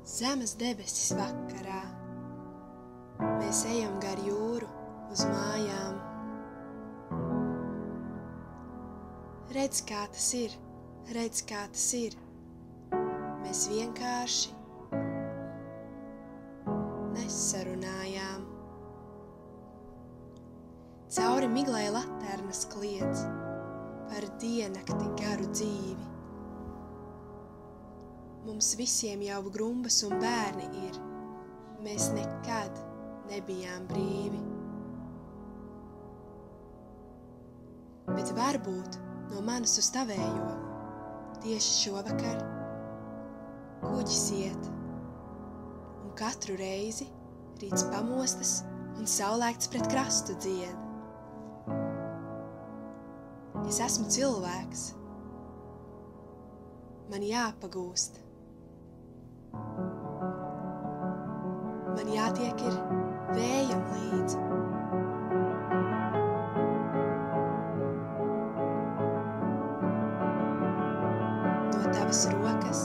Zemes debesis vakarā. Mēs ejam gar jūru uz mājām. Redz, kā tas ir, redz, kā tas ir. Mēs vienkārši nesarunājām. Cauri miglai laternas kliedz par diennakti garu dzīvi. Mums visiem jau grumbas un bērni ir, mēs nekad nebijām brīvi. Bet varbūt no manas uz tavējo tieši šovakar kuģis iet, un katru reizi rīts pamostas un saulēkts pret krastu dzied. Es esmu cilvēks, man jāpagūst. Man jātiek ir vējam līdzi. No tavas rokas